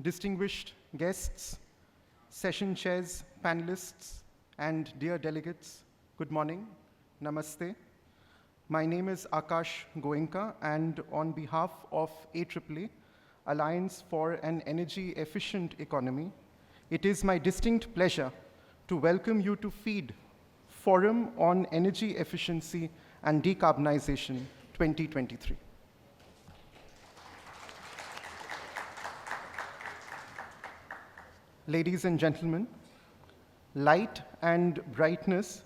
distinguished guests, session chairs, panelists, and dear delegates, good morning, namaste. My name is Akash Goenka, and on behalf of AEEE, Alliance for an Energy Efficient Economy, it is my distinct pleasure to welcome you to FEED, Forum on Energy Efficiency and Decarbonization 2023. Ladies and gentlemen, light and brightness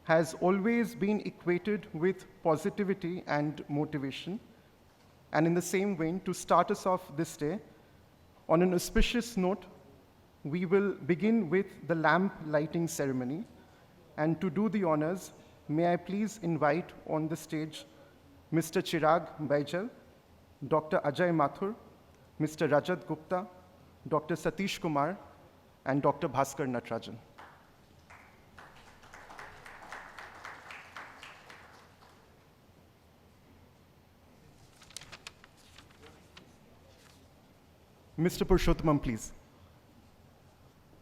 has always been equated with positivity and motivation. And in the same vein, to start us off this day, on an auspicious note, we will begin with the lamp lighting ceremony. And to do the honors, may I please invite on the stage Mr. Chirag Baijal, Dr. Ajay Mathur, Mr. Rajat Gupta, Dr. Satish Kumar, and Dr. Bhaskar Natarajan. Mr. Purushottamam, please.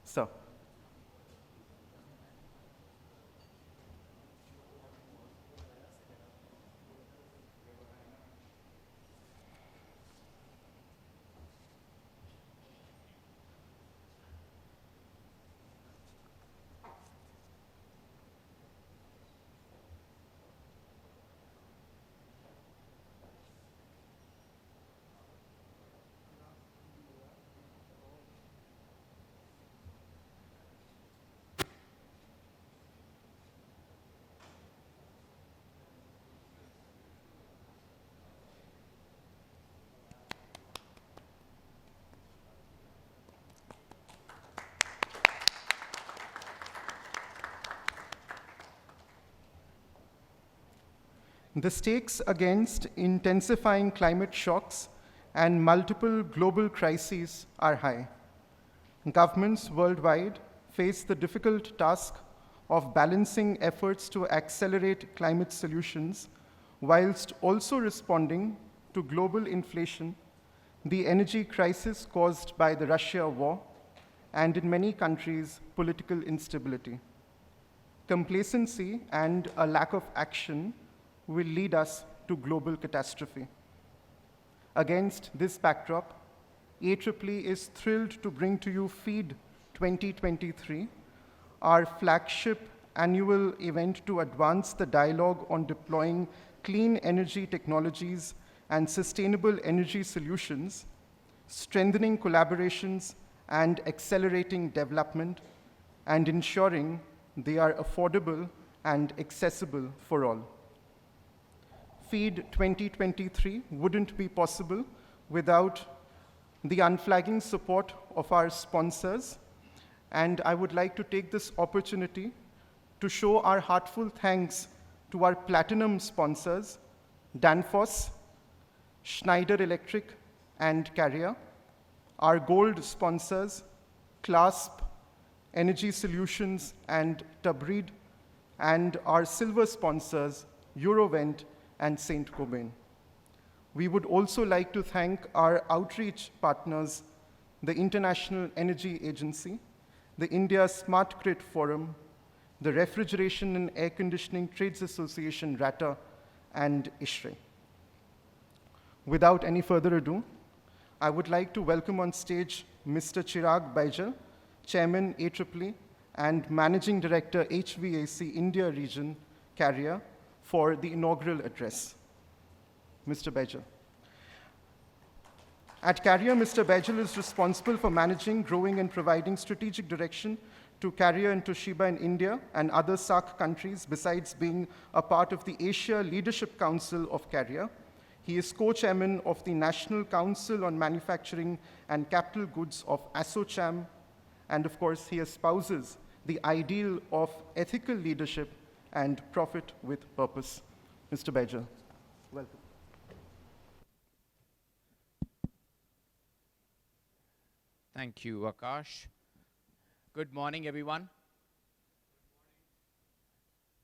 Sir. The stakes against intensifying climate shocks and multiple global crises are high. Governments worldwide face the difficult task of balancing efforts to accelerate climate solutions whilst also responding to global inflation, the energy crisis caused by the Russia war, and in many countries, political instability. Complacency and a lack of action will lead us to global catastrophe. Against this backdrop, AEEE is thrilled to bring to you FEED 2023, our flagship annual event to advance the dialogue on deploying clean energy technologies and sustainable energy solutions, strengthening collaborations and accelerating development, and ensuring they are affordable and accessible for all. FEED 2023 wouldn't be possible without the unflagging support of our sponsors, and I would like to take this opportunity to show our heartfelt thanks to our platinum sponsors, Danfoss, Schneider Electric, and Carrier, our gold sponsors, Clasp, Energy Solutions, and Tabreed, and our silver sponsors, Eurovent and Saint Gobain. We would also like to thank our outreach partners, the International Energy Agency, the India Smart Grid Forum, the Refrigeration and Air Conditioning Trades Association, RATA, and ISHRE. Without any further ado, I would like to welcome on stage Mr. Chirag Baijal, Chairman AEEE and Managing Director HVAC India Region, Carrier, for the inaugural address. Mr. Baijal. At Carrier, Mr. Baijal is responsible for managing, growing, and providing strategic direction to Carrier and Toshiba in India and other SAARC countries, besides being a part of the Asia Leadership Council of Carrier. He is co-chairman of the National Council on Manufacturing and Capital Goods of ASSOCHAM, and of course, he espouses the ideal of ethical leadership and profit with purpose. Mr. Baijal, welcome. Thank you, Akash. Good morning, everyone.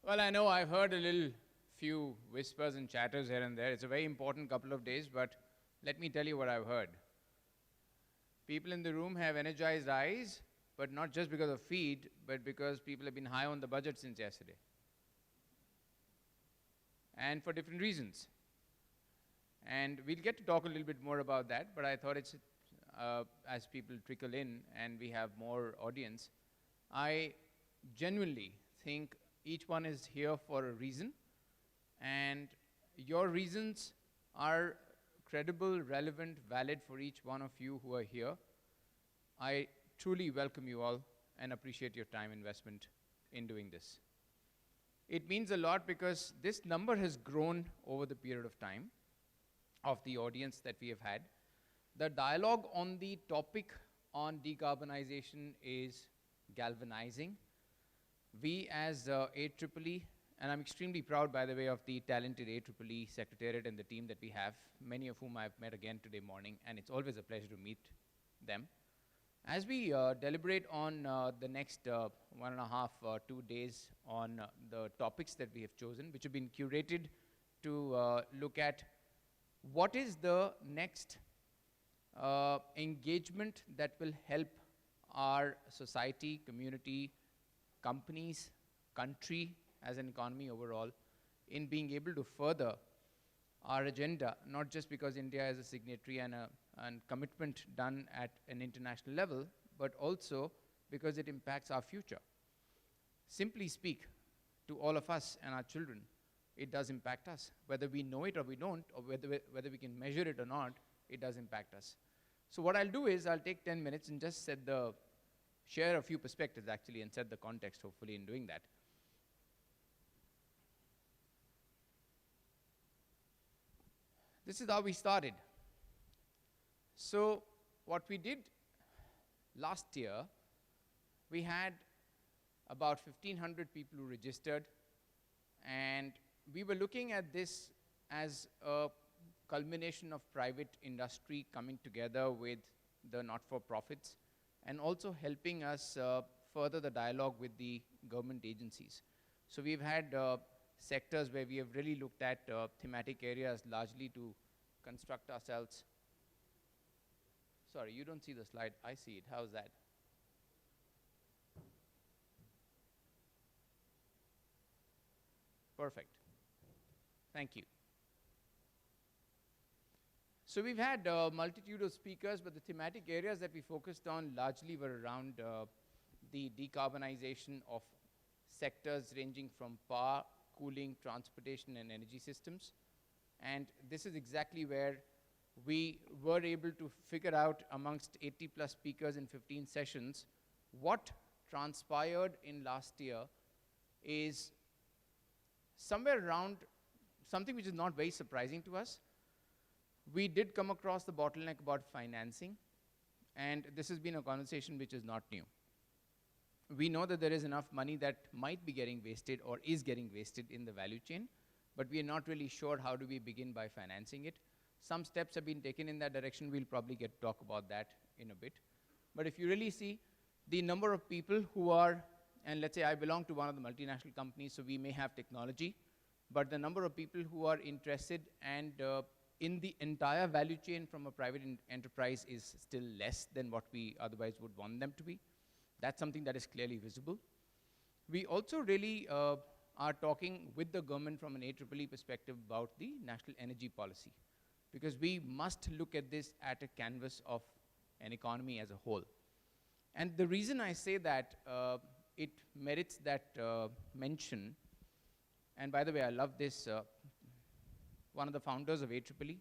Well, I know I've heard a few whispers and chatters here and there. It's a very important couple of days, but let me tell you what I've heard. People in the room have energized eyes, but not just because of feed, but because people have been high on the budget since yesterday. And for different reasons. And we'll get to talk a little bit more about that, but I thought it's, as people trickle in and we have more audience, I genuinely think each one is here for a reason, and your reasons are credible, relevant, valid for each one of you who are here. I truly welcome you all and appreciate your time investment in doing this. It means a lot because this number has grown over the period of time of the audience that we have had. The dialogue on the topic on decarbonization is galvanizing. We as AEEE, and I'm extremely proud, by the way, of the talented AEEE Secretariat and the team that we have, many of whom I've met again today morning, and it's always a pleasure to meet them. As we deliberate on the next 1.5, 2 days on the topics that we have chosen, which have been curated to look at what is the next engagement that will help our society, community, companies, country as an economy overall in being able to further our agenda, not just because India is a signatory and a commitment done at an international level, but also because it impacts our future. Simply speak, to all of us and our children, it does impact us. Whether we know it or we don't, or whether we can measure it or not, it does impact us. So what I'll do is I'll take 10 minutes and just share a few perspectives actually and set the context hopefully in doing that. This is how we started. So what we did last year, we had about 1,500 people who registered, and we were looking at this as a culmination of private industry coming together with the not-for-profits and also helping us further the dialogue with the government agencies. So we've had sectors where we have really looked at thematic areas largely to construct ourselves. Sorry, you don't see the slide. I see it. How's that? Perfect. Thank you. So we've had a multitude of speakers, but the thematic areas that we focused on largely were around the decarbonization of sectors ranging from power, cooling, transportation, and energy systems. And this is exactly where we were able to figure out amongst 80 plus speakers in 15 sessions what transpired in last year is somewhere around something which is not very surprising to us. We did come across the bottleneck about financing, and this has been a conversation which is not new. We know that there is enough money that might be getting wasted or is getting wasted in the value chain, but we are not really sure how do we begin by financing it. Some steps have been taken in that direction. We'll probably get to talk about that in a bit. But if you really see the number of people who are, and let's say I belong to one of the multinational companies, so we may have technology, but the number of people who are interested and in the entire value chain from a private enterprise is still less than what we otherwise would want them to be. That's something that is clearly visible. We also really are talking with the government from an AEEE perspective about the national energy policy, because we must look at this at a canvas of an economy as a whole. And the reason I say that, it merits that mention, and by the way, I love this, one of the founders of AEEE,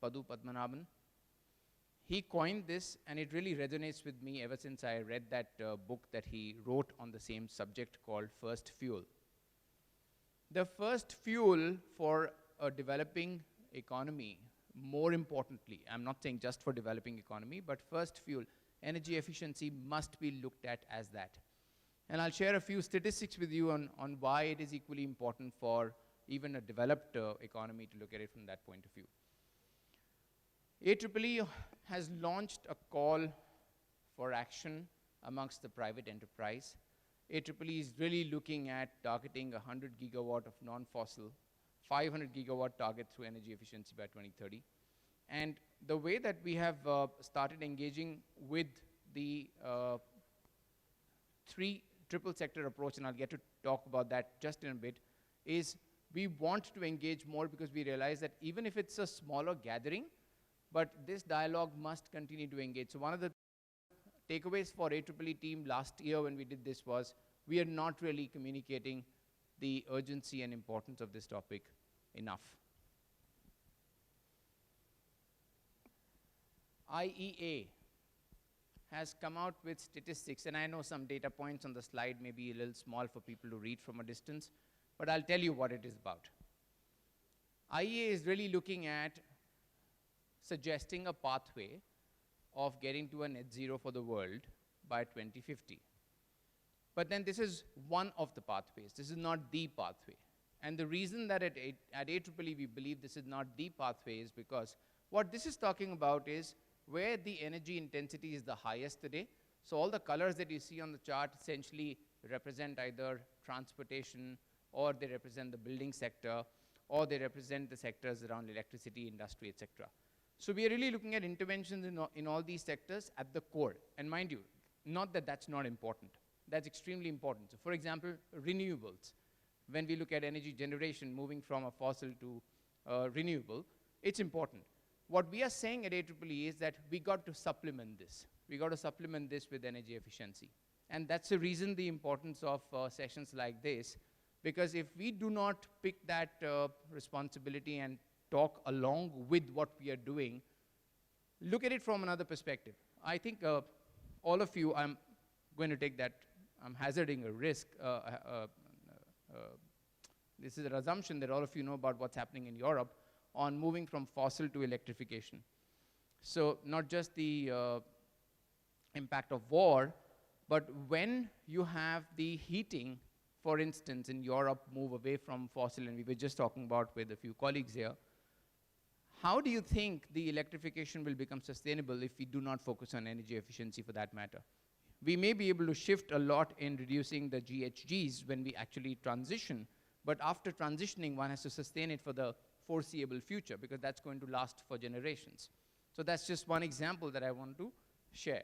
Padu Padmanabhan, he coined this, and it really resonates with me ever since I read that book that he wrote on the same subject called First Fuel. The first fuel for a developing economy, more importantly, I'm not saying just for developing economy, but first fuel, energy efficiency must be looked at as that. And I'll share a few statistics with you on why it is equally important for even a developed economy to look at it from that point of view. AEEE has launched a call for action amongst the private enterprise. AEEE is really looking at targeting 100 gigawatt of non-fossil, 500 gigawatt target through energy efficiency by 2030. And the way that we have started engaging with the three triple sector approach, and I'll get to talk about that just in a bit, is we want to engage more because we realize that even if it's a smaller gathering, but this dialogue must continue to engage. So one of the takeaways for AEEE team last year when we did this was we are not really communicating the urgency and importance of this topic enough. IEA has come out with statistics, and I know some data points on the slide may be a little small for people to read from a distance, but I'll tell you what it is about. IEA is really looking at suggesting a pathway of getting to a net zero for the world by 2050. But then this is one of the pathways. This is not the pathway. And the reason that at AEEE we believe this is not the pathway is because what this is talking about is where the energy intensity is the highest today. So all the colors that you see on the chart essentially represent either transportation, or they represent the building sector, or they represent the sectors around electricity, industry, etc. So we are really looking at interventions in all these sectors at the core. And mind you, not that that's not important. That's extremely important. So for example, renewables. When we look at energy generation moving from a fossil to renewable, it's important. What we are saying at AEEE is that we got to supplement this. We got to supplement this with energy efficiency. And that's the reason the importance of sessions like this, because if we do not pick that responsibility and talk along with what we are doing, look at it from another perspective. I think all of you, I'm going to take that, I'm hazarding a risk. This is an assumption that all of you know about what's happening in Europe on moving from fossil to electrification. So not just the impact of war, but when you have the heating, for instance, in Europe move away from fossil, and we were just talking about with a few colleagues here, how do you think the electrification will become sustainable if we do not focus on energy efficiency for that matter? We may be able to shift a lot in reducing the GHGs when we actually transition, but after transitioning, one has to sustain it for the foreseeable future because that's going to last for generations. So that's just one example that I want to share.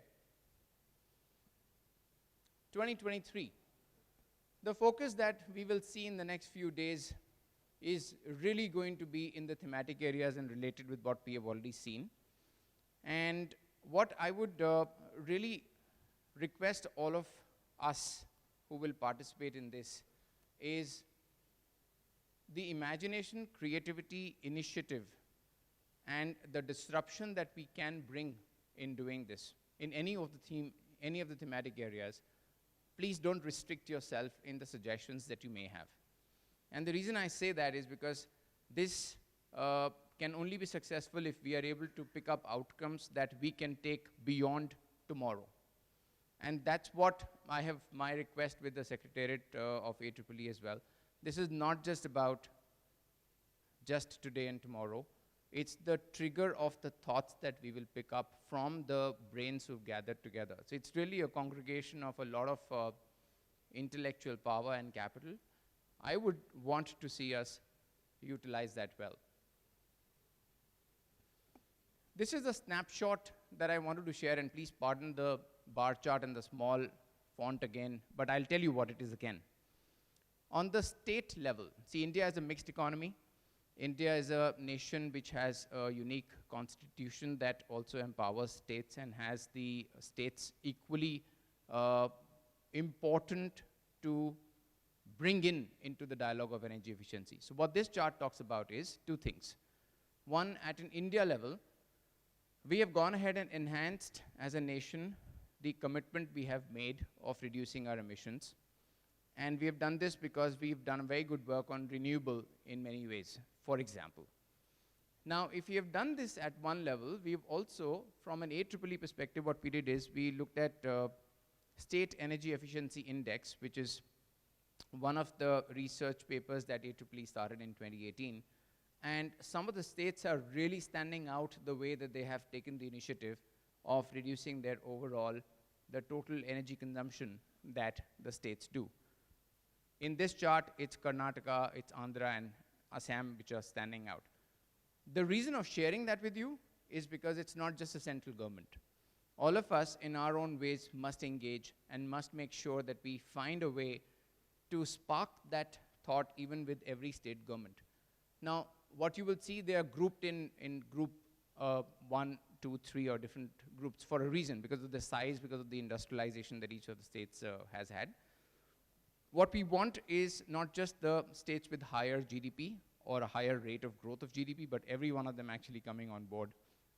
2023. The focus that we will see in the next few days is really going to be in the thematic areas and related with what we have already seen. And what I would really request all of us who will participate in this is the imagination, creativity, initiative, and the disruption that we can bring in doing this in any of the thematic areas. Please don't restrict yourself in the suggestions that you may have. And the reason I say that is because this can only be successful if we are able to pick up outcomes that we can take beyond tomorrow. And that's what I have my request with the Secretariat of AEEE as well. This is not just about just today and tomorrow. It's the trigger of the thoughts that we will pick up from the brains who've gathered together. So it's really a congregation of a lot of intellectual power and capital. I would want to see us utilize that well. This is a snapshot that I wanted to share, and please pardon the bar chart and the small font again, but I'll tell you what it is again. On the state level, see, India is a mixed economy. India is a nation which has a unique constitution that also empowers states and has the states equally important to bring into the dialogue of energy efficiency. So what this chart talks about is two things. One, at an India level, we have gone ahead and enhanced as a nation the commitment we have made of reducing our emissions. And we have done this because we've done very good work on renewable in many ways, for example. Now, if we have done this at one level, we've also, from an AEEE perspective, what we did is we looked at State Energy Efficiency Index, which is one of the research papers that AEEE started in 2018. And some of the states are really standing out the way that they have taken the initiative of reducing their overall, the total energy consumption that the states do. In this chart, it's Karnataka, it's Andhra, and Assam, which are standing out. The reason of sharing that with you is because it's not just the central government. All of us in our own ways must engage and must make sure that we find a way to spark that thought even with every state government. Now, what you will see, they are grouped in group 1, 2, 3, or different groups for a reason, because of the size, because of the industrialization that each of the states has had. What we want is not just the states with higher GDP or a higher rate of growth of GDP, but every one of them actually coming on board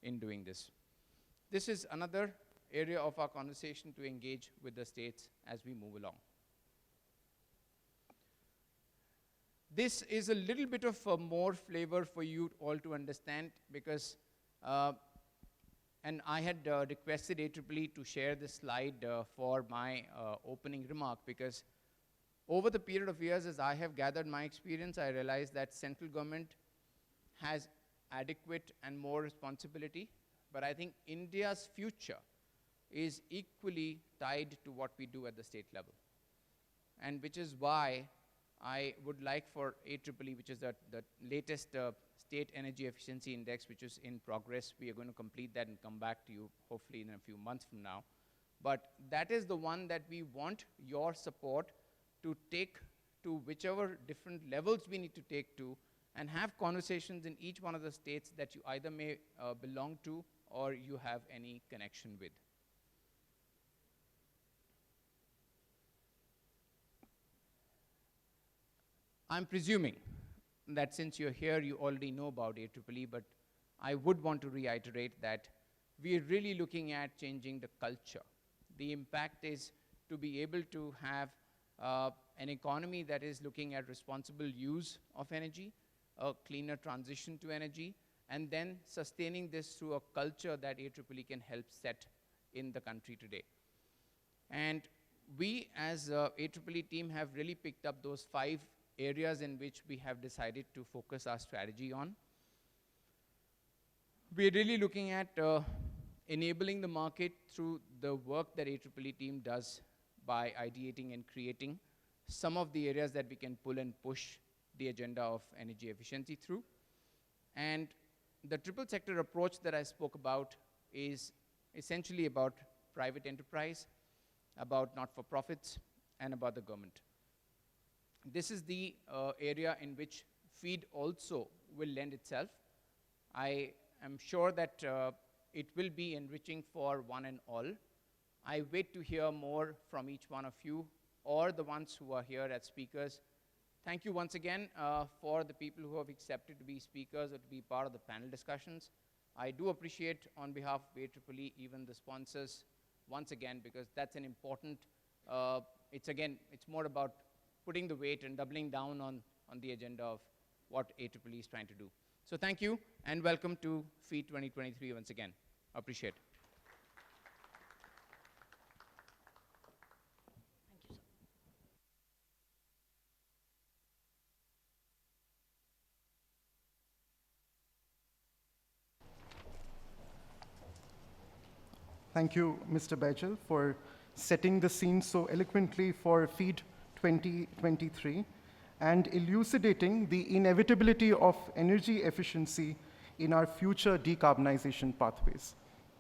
in doing this. This is another area of our conversation to engage with the states as we move along. This is a little bit of more flavor for you all to understand, because, and I had requested AEEE to share this slide for my opening remark, because over the period of years, as I have gathered my experience, I realized that central government has adequate and more responsibility, but I think India's future is equally tied to what we do at the state level. And which is why I would like for AEEE, which is the latest State Energy Efficiency Index, which is in progress. We are going to complete that and come back to you hopefully in a few months from now. But that is the one that we want your support to take to whichever different levels we need to take to, and have conversations in each one of the states that you either may belong to or you have any connection with. I'm presuming that since you're here, you already know about AEEE, but I would want to reiterate that we're really looking at changing the culture. The impact is to be able to have an economy that is looking at responsible use of energy, a cleaner transition to energy, and then sustaining this through a culture that AEEE can help set in the country today. And we as AEEE team have really picked up those 5 areas in which we have decided to focus our strategy on. We're really looking at enabling the market through the work that AEEE team does by ideating and creating some of the areas that we can pull and push the agenda of energy efficiency through. And the triple sector approach that I spoke about is essentially about private enterprise, about not-for-profits, and about the government. This is the area in which FEED also will lend itself. I am sure that it will be enriching for one and all. I wait to hear more from each one of you, or the ones who are here as speakers. Thank you once again for the people who have accepted to be speakers or to be part of the panel discussions. I do appreciate, on behalf of AEEE, even the sponsors, once again, because that's an important, it's more about putting the weight and doubling down on the agenda of what AEEE is trying to do. So thank you, and welcome to FEED 2023 once again. Appreciate it. Thank you, Mr. Baijal, for setting the scene so eloquently for FEED 2023 and elucidating the inevitability of energy efficiency in our future decarbonization pathways.